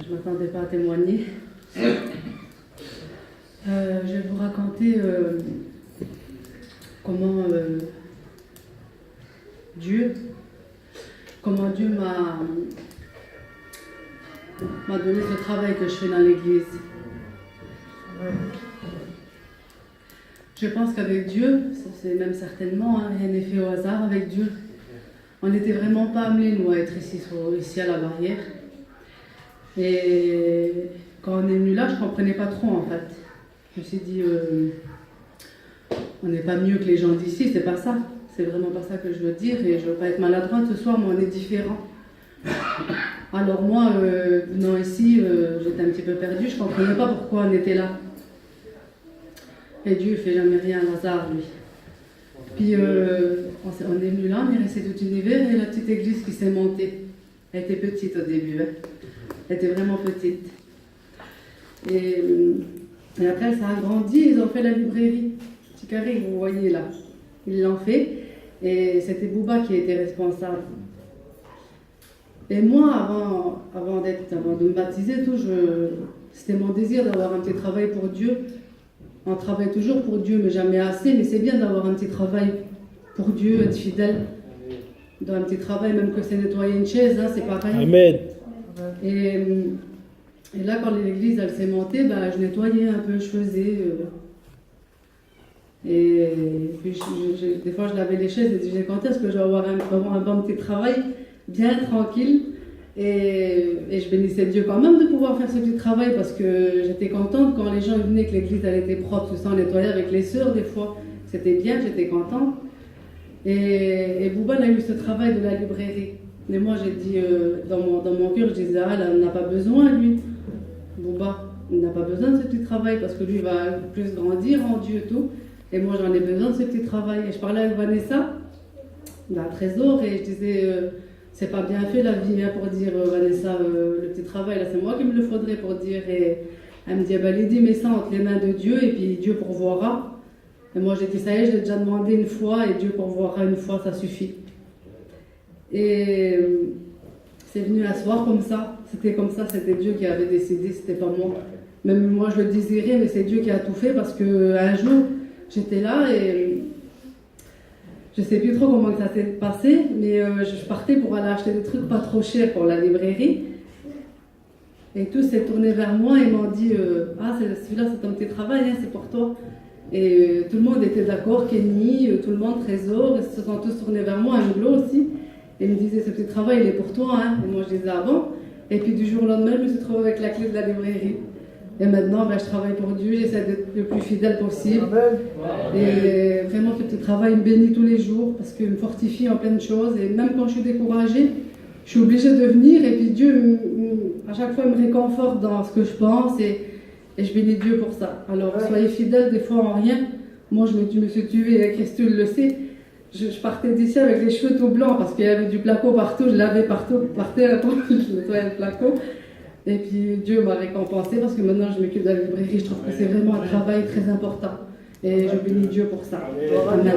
je ne m'attendais pas à témoigner. Je vais vous raconter comment Dieu m'a donné ce travail que je fais dans l'église. Je pense qu'avec Dieu, c'est même certainement, hein, rien n'est fait au hasard avec Dieu. On n'était vraiment pas amenés, nous, à être ici à la barrière. Et quand on est venu là, je ne comprenais pas trop, en fait. Je me suis dit, on n'est pas mieux que les gens d'ici, c'est pas ça. C'est vraiment pas ça que je veux dire. Et je ne veux pas être maladroite ce soir, mais on est différents. Alors moi, venant ici, j'étais un petit peu perdue, je ne comprenais pas pourquoi on était là. Et Dieu ne fait jamais rien à hasard, lui. Puis on est venu là, on est resté tout l'hiver, et la petite église qui s'est montée. Elle était petite au début, hein. Elle était vraiment petite. Et après, ça a grandi, ils ont fait la librairie. Petit carré, vous voyez là. Ils l'ont fait, et c'était Bouba qui était responsable. Et moi, avant de me baptiser, c'était mon désir d'avoir un petit travail pour Dieu. On travaille toujours pour Dieu, mais jamais assez. Mais c'est bien d'avoir un petit travail pour Dieu, être fidèle. Dans un petit travail, même que c'est nettoyer une chaise, hein, c'est pareil. Amen. Et là, quand l'église elle s'est montée, je nettoyais un peu, je faisais. Et puis des fois, je lavais les chaises et je disais quand est-ce que je vais avoir un bon petit travail, bien tranquille. Et je bénissais Dieu quand même de pouvoir faire ce petit travail parce que j'étais contente quand les gens venaient, que l'église elle était propre, tout ça, on nettoyait avec les sœurs des fois. C'était bien, j'étais contente. Et Bouba a eu ce travail de la librairie. Mais moi j'ai dit, dans mon cœur, je disais, ah là, on n'a pas besoin lui. Bouba, il n'a pas besoin de ce petit travail parce que lui va plus grandir en Dieu et tout. Et moi j'en ai besoin de ce petit travail. Et je parlais avec Vanessa, la trésor, et je disais... c'est pas bien fait la vie hein, pour dire Vanessa, le petit travail là, c'est moi qui me le faudrait pour dire. Et elle me dit, Lydie, mets ça entre les mains de Dieu et puis Dieu pourvoira. Et moi j'ai dit, ça y est, je l'ai déjà demandé une fois et Dieu pourvoira une fois, ça suffit. Et c'est venu un soir comme ça, c'était Dieu qui avait décidé, c'était pas moi. Même moi je le désirais, mais c'est Dieu qui a tout fait parce qu'un jour j'étais là et je sais plus trop comment ça s'est passé, mais je partais pour aller acheter des trucs pas trop chers pour la librairie. Et tous s'est tourné vers moi et m'ont dit celui-là c'est ton petit travail, hein, c'est pour toi. Et tout le monde était d'accord, Kenny, tout le monde, Trésor, ils se sont tous tournés vers moi, Anglo aussi. Et ils me disaient ce petit travail il est pour toi, hein. Et moi je disais ah bon. Et puis du jour au lendemain je me suis trouvée avec la clé de la librairie. Et maintenant, je travaille pour Dieu, j'essaie d'être le plus fidèle possible. Et vraiment, ce petit travail me bénit tous les jours parce qu'il me fortifie en plein de choses. Et même quand je suis découragée, je suis obligée de venir. Et puis Dieu, à chaque fois, me réconforte dans ce que je pense. Et je bénis Dieu pour ça. Alors, soyez fidèles des fois en rien. Moi, je me suis tuée, Christine le sait. Je partais d'ici avec les cheveux tout blancs parce qu'il y avait du placo partout. Je lavais partout, je nettoyais le placo. Et puis Dieu m'a récompensé parce que maintenant je m'occupe de la librairie. Je trouve que c'est vraiment un travail très important. Et je bénis Dieu pour ça. Amen.